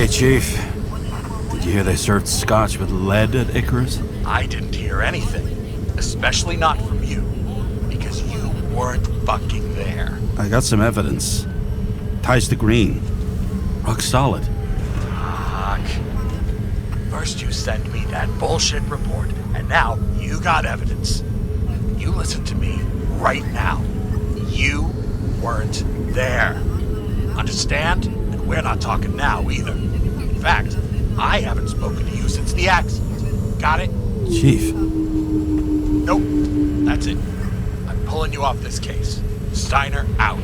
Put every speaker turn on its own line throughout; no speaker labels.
Hey, Chief. Did you hear they served scotch with lead at Icarus?
I didn't hear anything. Especially not from you. Because you weren't fucking there.
I got some evidence. Ties to Green. Rock solid.
Fuck. First you send me that bullshit report, and now you got evidence. You listen to me right now. You weren't there. Understand? And we're not talking now either. In fact, I haven't spoken to you since the accident. Got it?
Chief.
Nope. That's it. I'm pulling you off this case. Steiner out.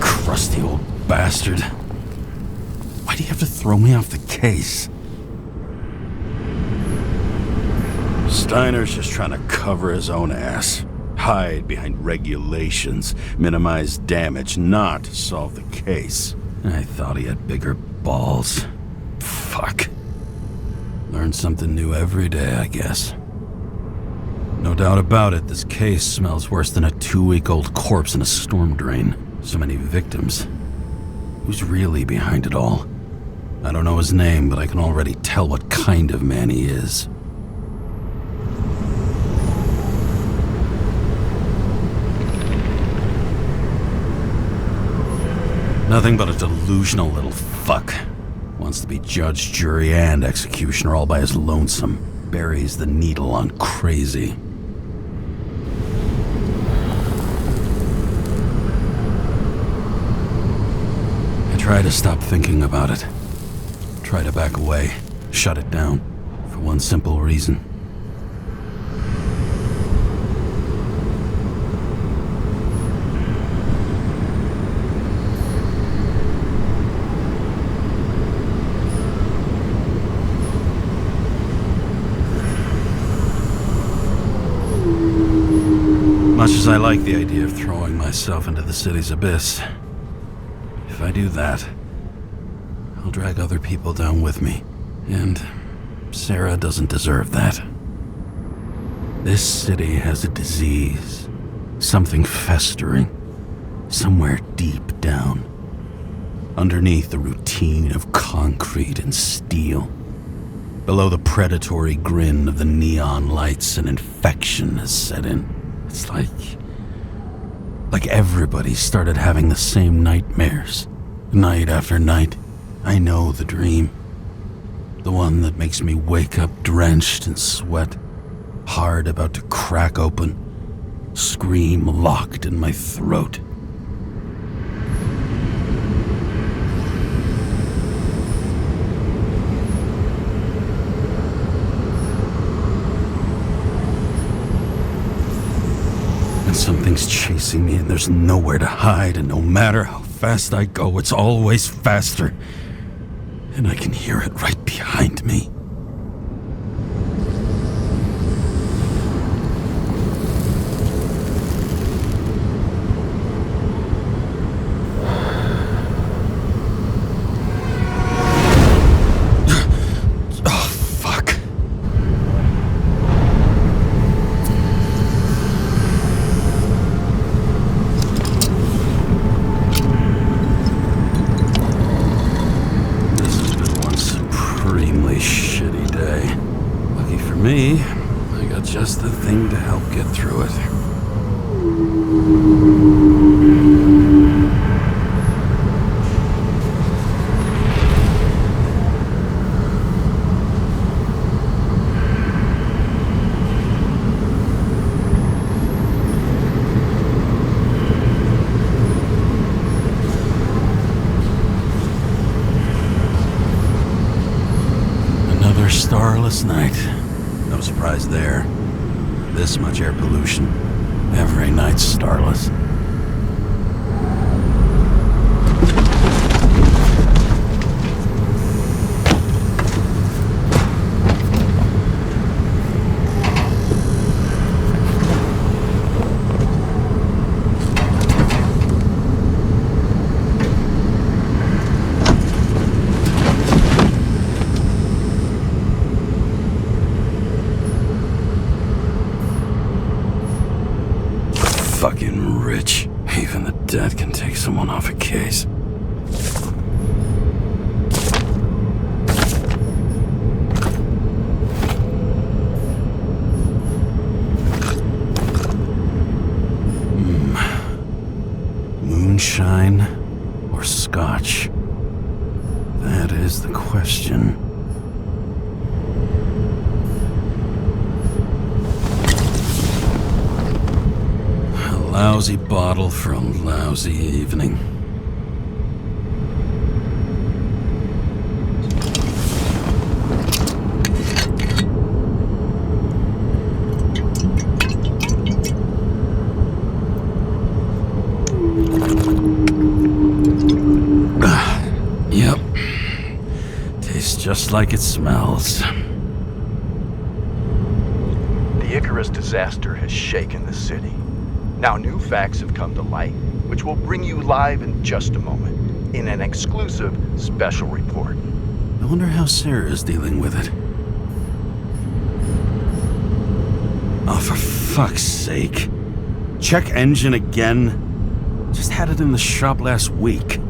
Crusty old bastard. Why do you have to throw me off the case? Steiner's just trying to cover his own ass. Hide behind regulations, minimize damage, not solve the case. I thought he had bigger balls. Fuck. Learn something new every day, I guess. No doubt about it, this case smells worse than a 2-week-old corpse in a storm drain. So many victims. Who's really behind it all? I don't know his name, but I can already tell what kind of man he is. Nothing but a delusional little fuck. Wants to be judge, jury, and executioner all by his lonesome. Buries the needle on crazy. I try to stop thinking about it. Try to back away, shut it down, for one simple reason. Much as I like the idea of throwing myself into the city's abyss, if I do that, I'll drag other people down with me. And Sarah doesn't deserve that. This city has a disease. Something festering. Somewhere deep down. Underneath the routine of concrete and steel. Below the predatory grin of the neon lights, an infection has set in. It's like everybody started having the same nightmares. Night after night. I know the dream. The one that makes me wake up drenched in sweat. Heart about to crack open. Scream locked in my throat. And something's chasing me and there's nowhere to hide, and no matter how fast I go, it's always faster. And I can hear it right behind me. Me, I got just the thing to help get through it. Another starless night. No surprise there. This much air pollution. Every night's starless. case. Moonshine or scotch? That is the question. A lousy bottle for a lousy evening. Yep. Tastes just like it smells.
The Icarus disaster has shaken the city. Now new facts have come to light, which will bring you live in just a moment, in an exclusive special report.
I wonder how Sarah is dealing with it. Oh, for fuck's sake. Check engine again? Just had it in the shop last week.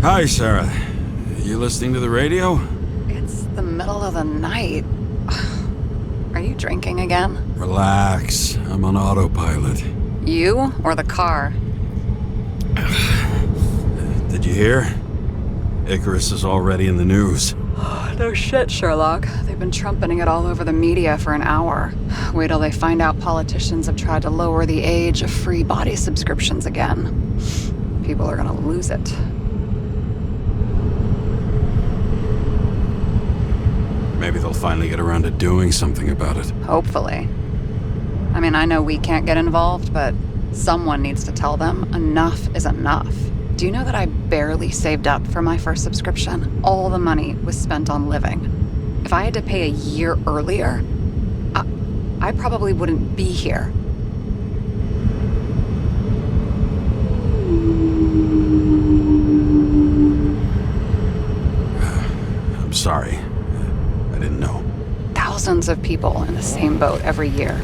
Hi, Sarah. You listening to the radio?
It's the middle of the night. Are you drinking again?
Relax. I'm on autopilot.
You or the car?
Did you hear? Icarus is already in the news.
No shit, Sherlock. They've been trumpeting it all over the media for an hour. Wait till they find out politicians have tried to lower the age of free body subscriptions again. People are gonna lose it.
Maybe they'll finally get around to doing something about it.
Hopefully. I mean, I know we can't get involved, but someone needs to tell them enough is enough. Do you know that I barely saved up for my first subscription? All the money was spent on living. If I had to pay a year earlier, I probably wouldn't be here.
I'm sorry. I didn't know.
Thousands of people in the same boat every year.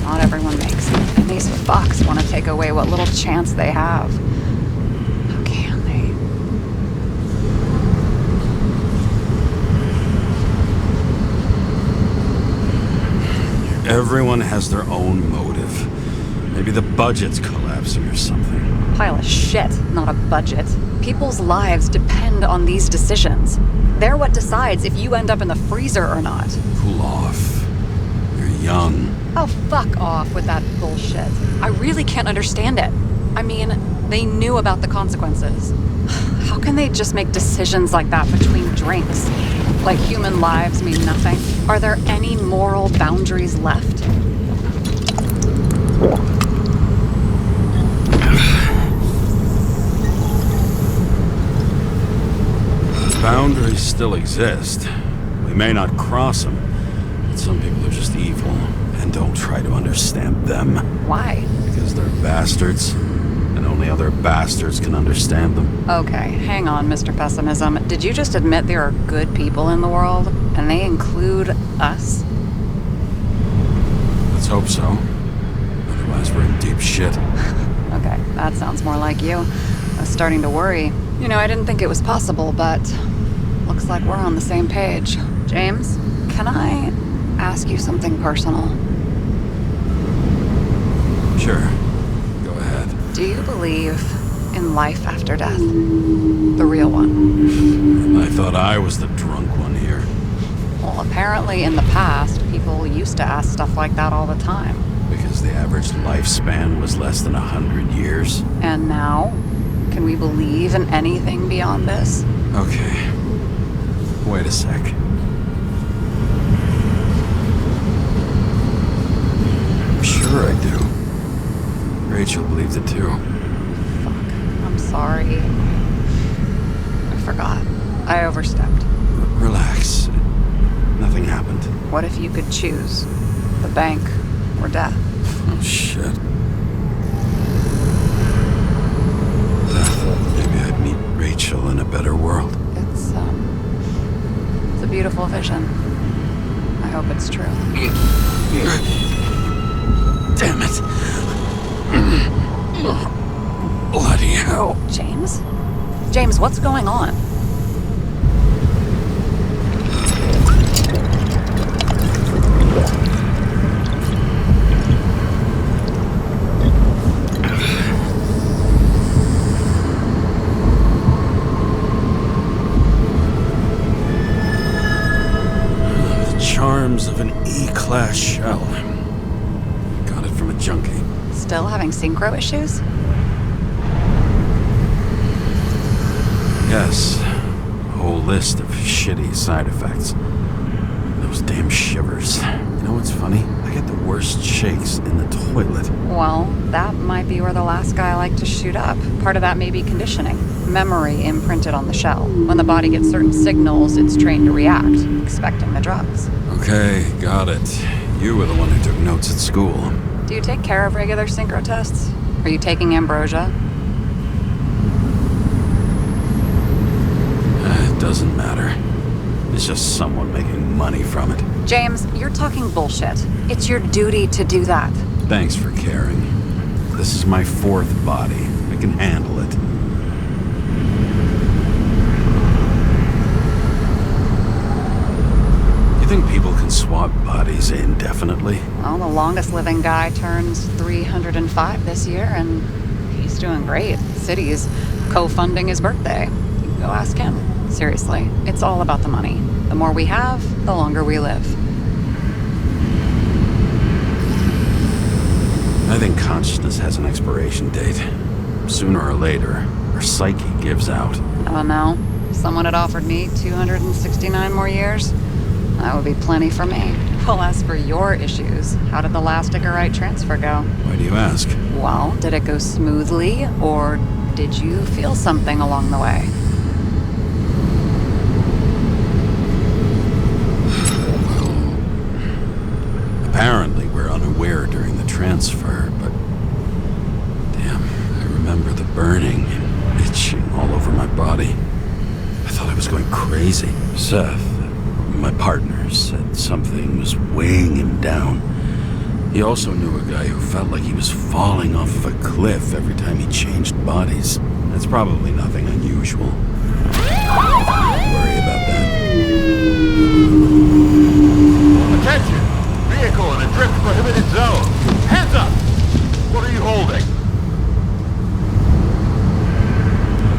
Not everyone makes it, and these fucks want to take away what little chance they have. How can they?
Everyone has their own motive. Maybe the budget's collapsing or something.
Pile of shit, not a budget. People's lives depend on these decisions. They're what decides if you end up in the freezer or not.
Cool off. You're young.
Oh, fuck off with that bullshit. I really can't understand it. I mean, they knew about the consequences. How can they just make decisions like that between drinks? Like human lives mean nothing? Are there any moral boundaries left?
Boundaries still exist. We may not cross them, but some people are just evil and don't try to understand them.
Why?
Because they're bastards, and only other bastards can understand them.
Okay, hang on, Mr. Pessimism. Did you just admit there are good people in the world, and they include us?
Let's hope so. Otherwise, we're in deep shit.
Okay, that sounds more like you. I was starting to worry. You know, I didn't think it was possible, but looks like we're on the same page. James, can I ask you something personal?
Sure. Go ahead.
Do you believe in life after death? The real one?
I thought I was the drunk one here.
Well, apparently in the past, people used to ask stuff like that all the time.
Because the average lifespan was less than 100 years.
And now? Can we believe in anything beyond this?
Okay. Wait a sec. I'm sure I do. Rachel believed it too.
Fuck. I'm sorry. I forgot. I overstepped.
Relax. Nothing happened.
What if you could choose? The bank or death?
Oh, shit.
wonderful vision. I hope it's true.
Damn it. Bloody hell.
James? James, what's going on?
Charms of an E-class shell. Got it from a junkie.
Still having synchro issues?
Yes. A whole list of shitty side effects. Those damn shivers. You know what's funny? I get the worst shakes in the toilet.
Well, that might be where the last guy liked to shoot up. Part of that may be conditioning. Memory imprinted on the shell. When the body gets certain signals, it's trained to react, expecting the drugs.
Okay, got it. You were the one who took notes at school.
Do you take care of regular synchro tests? Are you taking ambrosia?
It doesn't matter. It's just someone making money from it.
James, you're talking bullshit. It's your duty to do that.
Thanks for caring. This is my fourth body. I can handle it. You think people can swap bodies indefinitely?
Well, the longest living guy turns 305 this year, and he's doing great. The city's co-funding his birthday. You can go ask him. Seriously, it's all about the money. The more we have, the longer we live.
I think consciousness has an expiration date. Sooner or later, our psyche gives out.
I don't know. If someone had offered me 269 more years, that would be plenty for me. Well, as for your issues, how did the last Icarite transfer go?
Why do you ask?
Well, did it go smoothly, or did you feel something along the way?
Apparently, we're unaware during the transfer, but... Damn, I remember the burning and itching all over my body. I thought I was going crazy. Seth, my partner, said something was weighing him down. He also knew a guy who felt like he was falling off of a cliff every time he changed bodies. That's probably nothing unusual. Don't worry about that.
Attention! Vehicle in a drift prohibited zone. Hands up! What are you holding?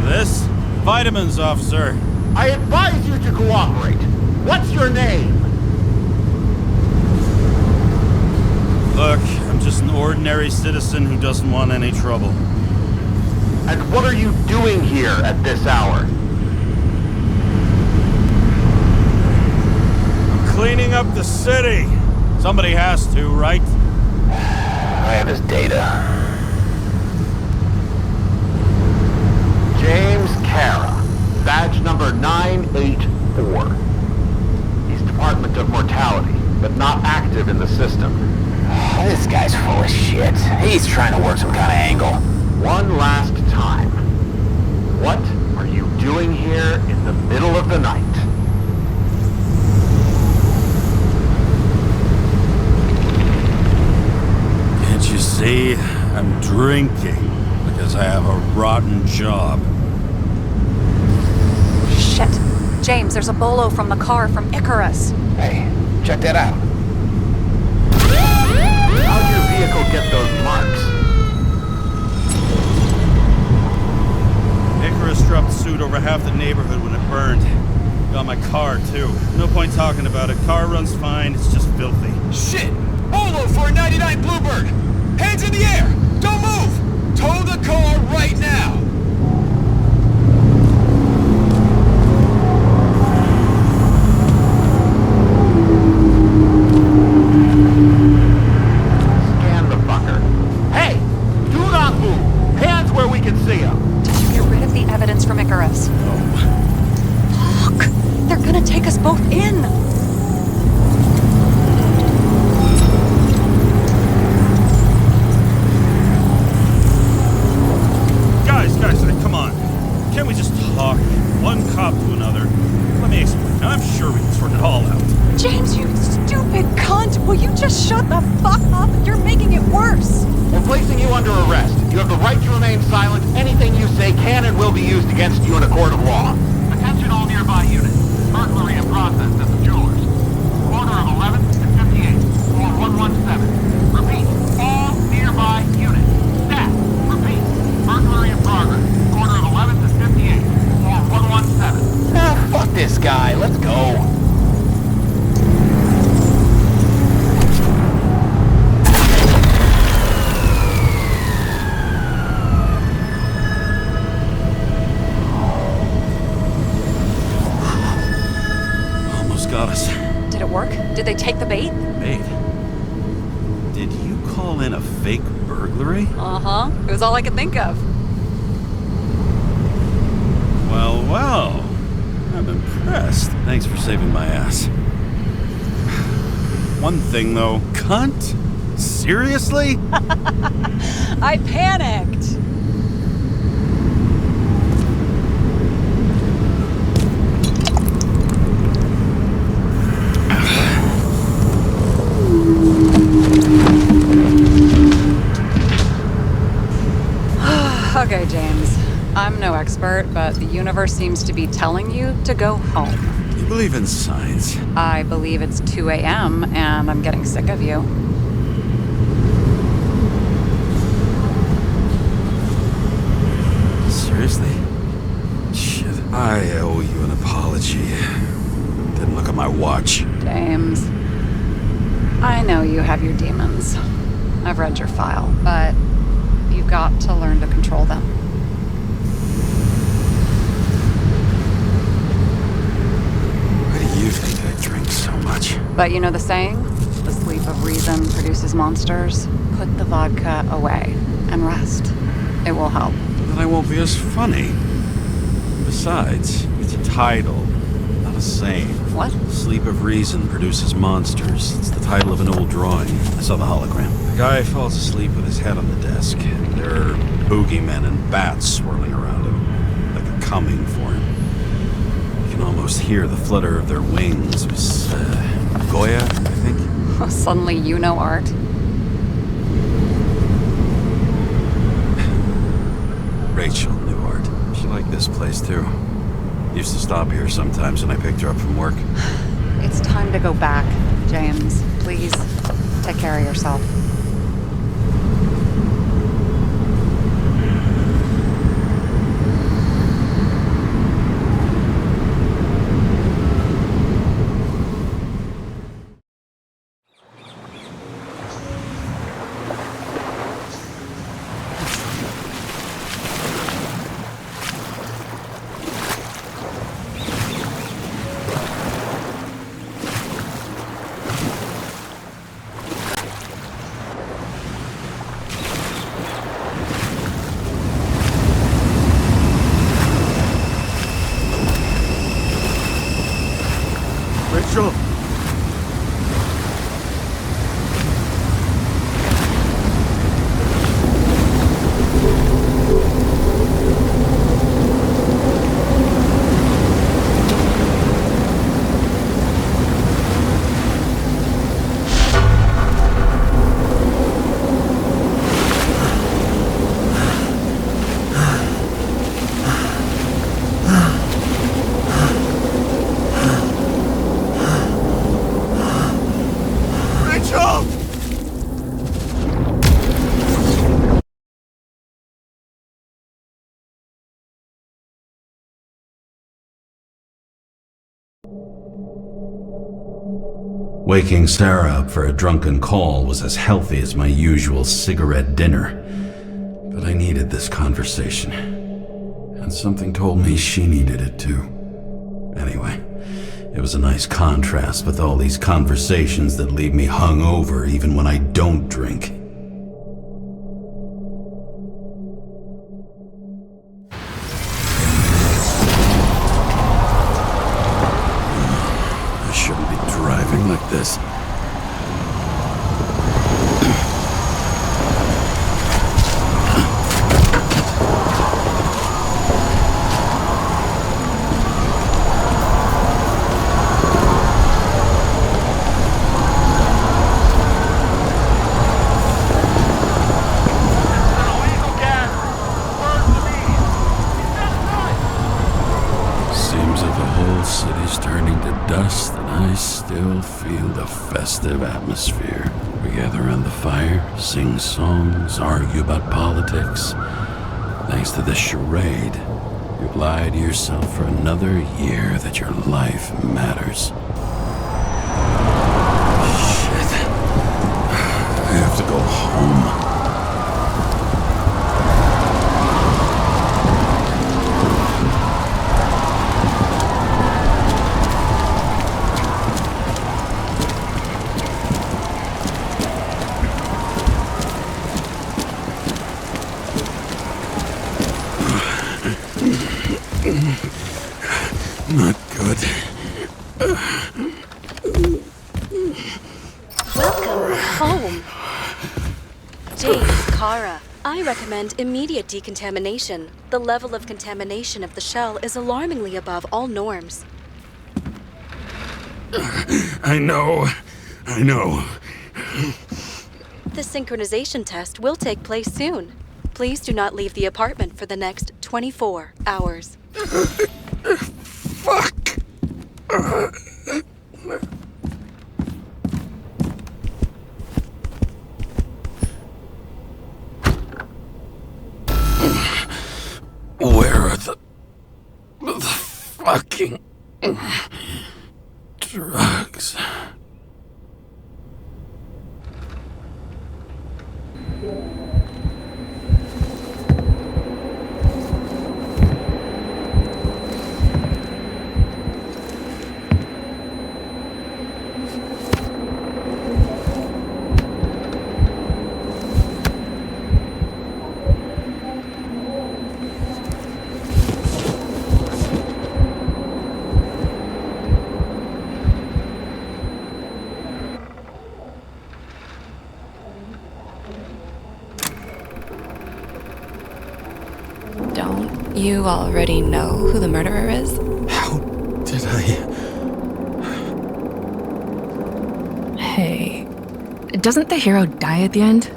This? Vitamins, officer.
I advise you to cooperate. What's your name?
Look, I'm just an ordinary citizen who doesn't want any trouble.
And what are you doing here at this hour?
I'm cleaning up the city. Somebody has to, right?
I have his data. James Karra, badge number 984. He's Department of Mortality, but not active in the system.
This guy's full of shit. He's trying to work some kind of angle.
One last time. What are you doing here in the middle of the night?
Can't you see? I'm drinking because I have a rotten job.
Shit. James, there's a bolo from the car from Icarus.
Hey, check that out.
How'd your vehicle get those marks?
Icarus dropped suit over half the neighborhood when it burned. Got my car, too. No point talking about it. Car runs fine, it's just filthy.
Shit! Bolo for a 99 Bluebird! Hands in the air! Don't move! Tow the car right now!
Scan the fucker. Hey! Do not move! Hands where we can see them!
Did you get rid of the evidence from Icarus? Look! They're gonna take us both in!
Guys, come on. Can't we just talk? One cop to another. Let me explain. I'm sure we can sort it all out.
James, you stupid cunt! Will you just shut the fuck up? You're making it worse!
We're placing you under arrest. You have the right to remain silent. Anything you say can and will be used against you in a court of law. Attention all nearby units. Burglary in process at the jewelers. Corner of 11th and 58, floor 117. Repeat, all nearby units. Staff, repeat, burglary in progress. Corner of 11th and 58, floor 117. Ah, fuck this guy. Let's go.
Got us.
Did it work? Did they take the bait?
Bait? Did you call in a fake burglary?
Uh-huh. It was all I could think of.
Well, well. I'm impressed. Thanks for saving my ass. One thing, though. Cunt? Seriously?
I panicked. Okay, James. I'm no expert, but the universe seems to be telling you to go home.
You believe in science?
I believe it's 2 a.m. and I'm getting sick of you.
Seriously? Shit, I owe you an apology. Didn't look at my watch.
James, I know you have your demons. I've read your file, but you've got to learn to control them.
Why do you think I drink so much?
But you know the saying? The sleep of reason produces monsters. Put the vodka away and rest. It will help.
Then I won't be as funny. Besides, it's a title, not a saying.
What?
Sleep of Reason produces monsters. It's the title of an old drawing. I saw the hologram. The guy falls asleep with his head on the desk. There are boogeymen and bats swirling around him, like they're coming for him. You can almost hear the flutter of their wings. It was, Goya, I think?
Suddenly you know art.
Rachel knew art. She liked this place, too. Used to stop here sometimes when I picked her up from work.
It's time to go back, James. Please, take care of yourself.
Rachel! Waking Sarah up for a drunken call was as healthy as my usual cigarette dinner. But I needed this conversation. And something told me she needed it too. Anyway, it was a nice contrast with all these conversations that leave me hungover even when I don't drink. I shouldn't be driving like this. city's turning to dust, and I still feel the festive atmosphere. We gather around the fire, sing songs, argue about politics. Thanks to this charade, you've lied to yourself for another year that your life matters. Shit. I have to go home. Not good.
Welcome home. James Karra. I recommend immediate decontamination. The level of contamination of the shell is alarmingly above all norms.
I know.
The synchronization test will take place soon. Please do not leave the apartment for the next 24 hours.
Fuck! Where are the fucking drugs?
Don't you already know who the murderer is?
How did I?
Hey, doesn't the hero die at the end?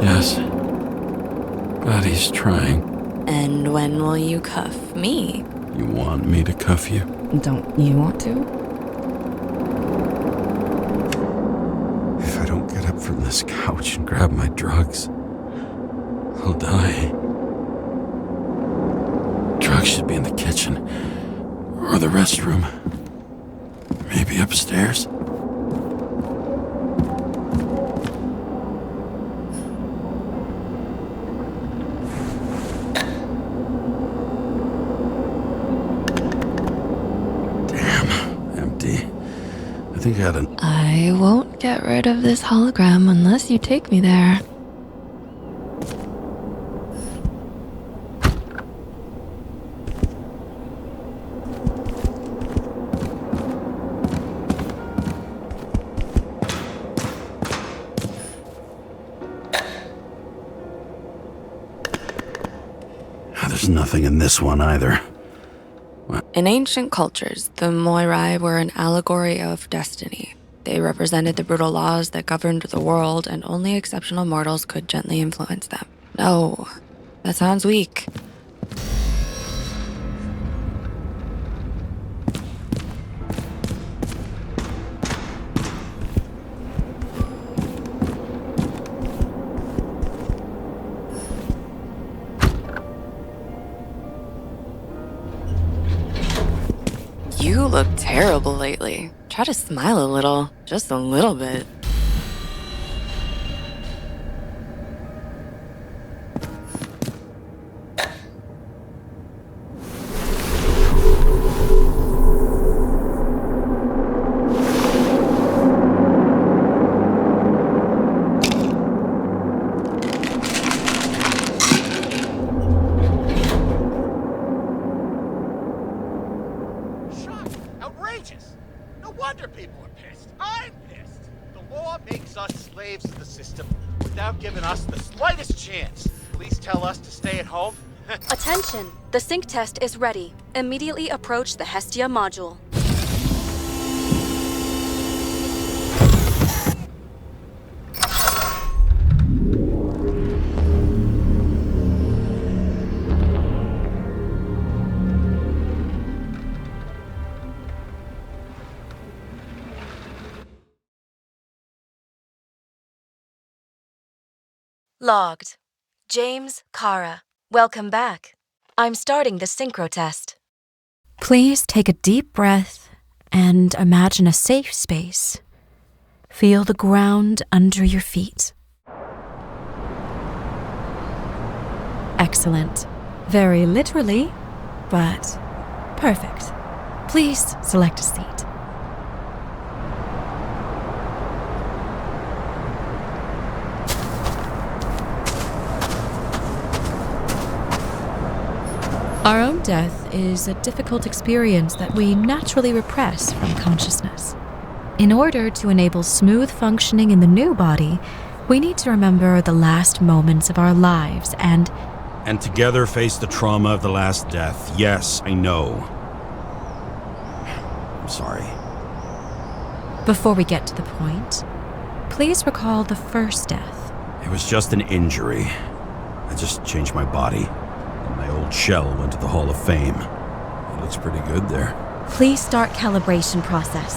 Yes. But he's trying.
And when will you cuff me?
You want me to cuff you?
Don't you want to?
If I don't get up from this couch and grab my drugs, I'll die. Drugs should be in the kitchen. Or the restroom. Maybe upstairs. Damn, empty. I think I had an...
I won't get rid of this hologram unless you take me there.
There's nothing in this one either.
In ancient cultures, the Moirai were an allegory of destiny. They represented the brutal laws that governed the world, and only exceptional mortals could gently influence them. No, that sounds weak. You look terrible lately. Try to smile a little, just a little bit.
Outrageous! No wonder people are pissed. I'm pissed. The law makes us slaves of the system without giving us the slightest chance. Please tell us to stay at home.
Attention! The sync test is ready. Immediately approach the Hestia module. Logged. James Karra. Welcome back. I'm starting the synchro test.
Please take a deep breath and imagine a safe space. Feel the ground under your feet. Excellent. Very literally, but perfect. Please select a seat. Our own death is a difficult experience that we naturally repress from consciousness. In order to enable smooth functioning in the new body, we need to remember the last moments of our lives and
together face the trauma of the last death. Yes, I know. I'm sorry.
Before we get to the point, please recall the first death.
It was just an injury. I just changed my body. And my old shell went to the Hall of Fame. It looks pretty good there.
Please start calibration process.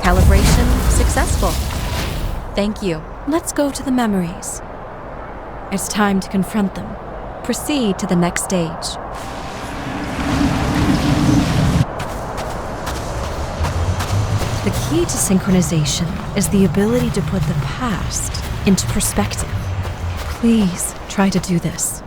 Calibration successful. Thank you. Let's go to the memories. It's time to confront them. Proceed to the next stage. The key to synchronization is the ability to put the past into perspective. Please try to do this.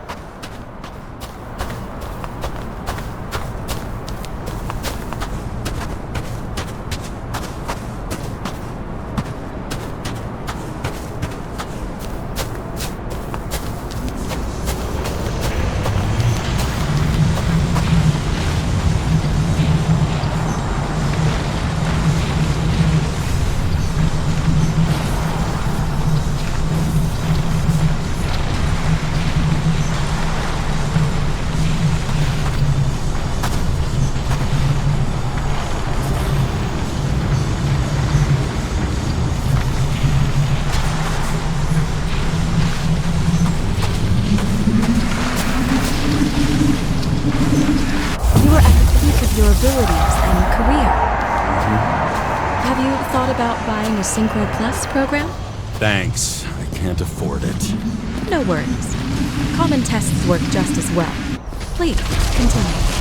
Your abilities and career. Have you thought about buying a Synchro Plus program?
Thanks. I can't afford it.
No worries. Common tests work just as well. Please, continue.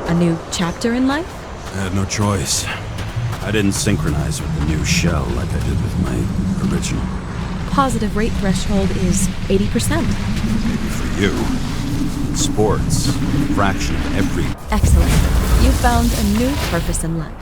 A new chapter in life?
I had no choice. I didn't synchronize with the new shell like I did with my original.
Positive rate threshold is 80%.
Maybe for you. In sports, a fraction of every...
Excellent. You've found a new purpose in life.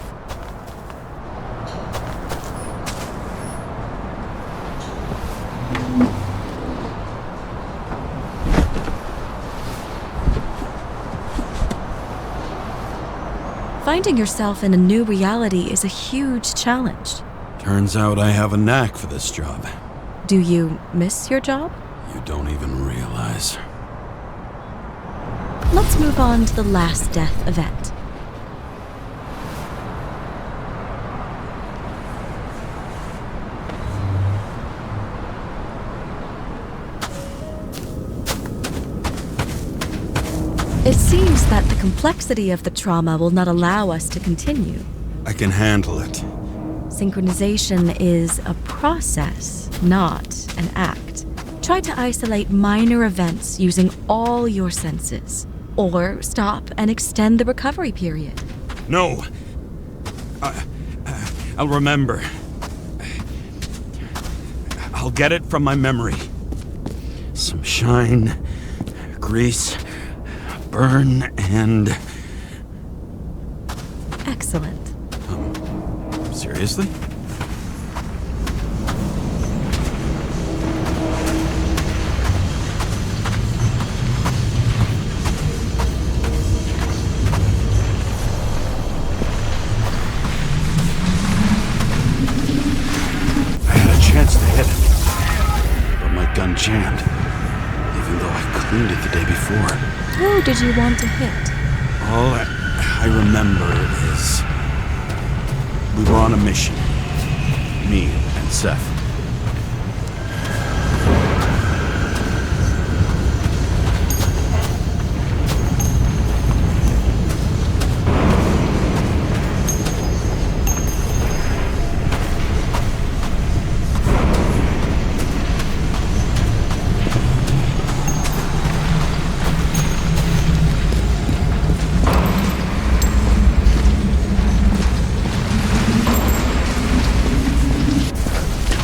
Finding yourself in a new reality is a huge challenge.
Turns out I have a knack for this job.
Do you miss your job?
You don't even realize.
Let's move on to the last death event. It seems that the complexity of the trauma will not allow us to continue.
I can handle it.
Synchronization is a process, not an act. Try to isolate minor events using all your senses, or stop and extend the recovery period.
No! I'll remember. I'll get it from my memory. Some shine, grease, burn, and...
Excellent.
Seriously?
made you want to hit?
All I remember is we were on a mission. Me and Seth.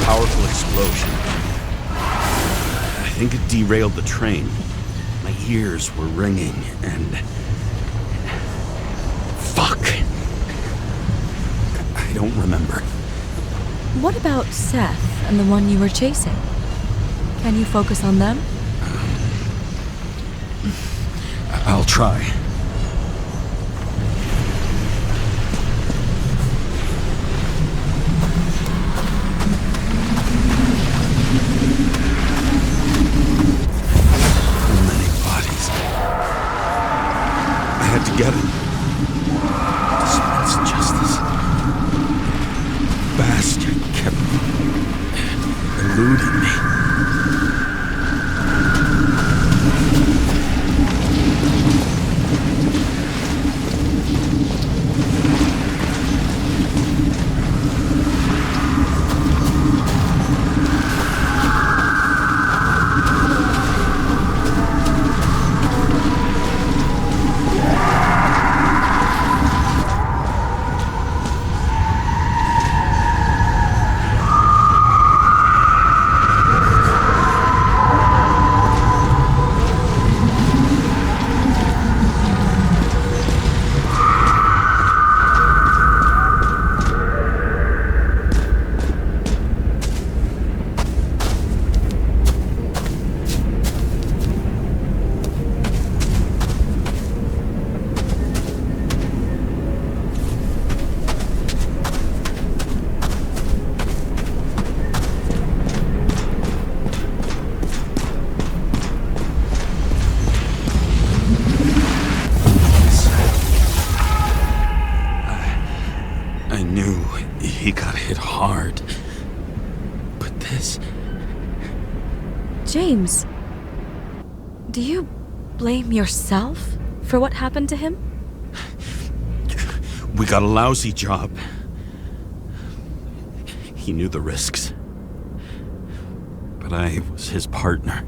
Powerful explosion. I think it derailed the train. My ears were ringing and... Fuck! I don't remember.
What about Seth and the one you were chasing? Can you focus on them?
I'll try. Get him. Dispense justice. Bastard kept eluding me. He got hit hard. But this...
James, do you blame yourself for what happened to him?
We got a lousy job. He knew the risks. But I was his partner.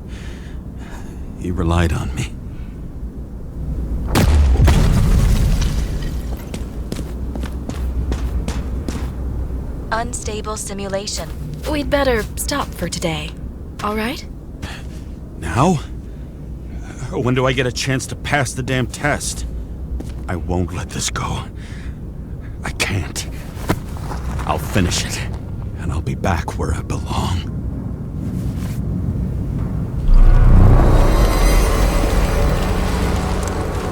He relied on me.
Unstable simulation. We'd better stop for today. All right?
Now? When do I get a chance to pass the damn test? I won't let this go. I can't. I'll finish it, and I'll be back where I belong.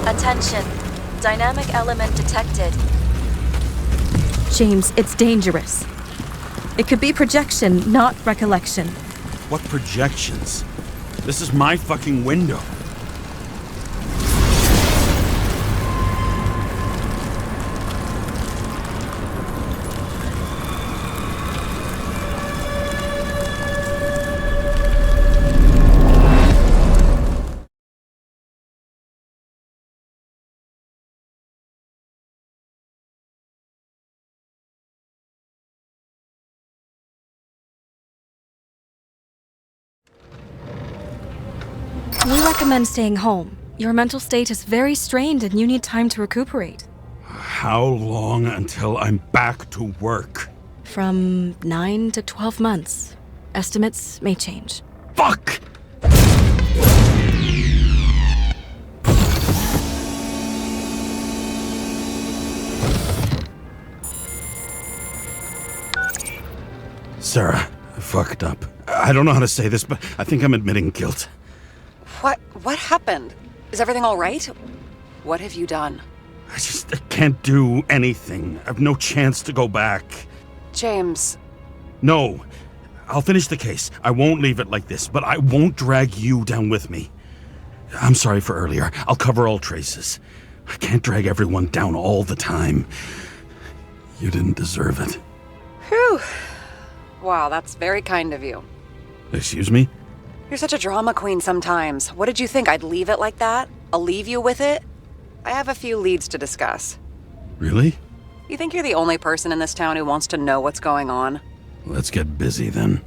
Attention. Dynamic element detected.
James, it's dangerous. It could be projection, not recollection.
What projections? This is my fucking window.
We recommend staying home. Your mental state is very strained and you need time to recuperate.
How long until I'm back to work?
From 9 to 12 months. Estimates may change.
Fuck! Sarah, I fucked up. I don't know how to say this, but I think I'm admitting guilt.
What happened? Is everything all right? What have you done?
I can't do anything. I've no chance to go back.
James.
No. I'll finish the case. I won't leave it like this, but I won't drag you down with me. I'm sorry for earlier. I'll cover all traces. I can't drag everyone down all the time. You didn't deserve it.
Whew. Wow, that's very kind of you.
Excuse me?
You're such a drama queen sometimes. What did you think, I'd leave it like that? I'll leave you with it? I have a few leads to discuss.
Really?
You think you're the only person in this town who wants to know what's going on?
Let's get busy then.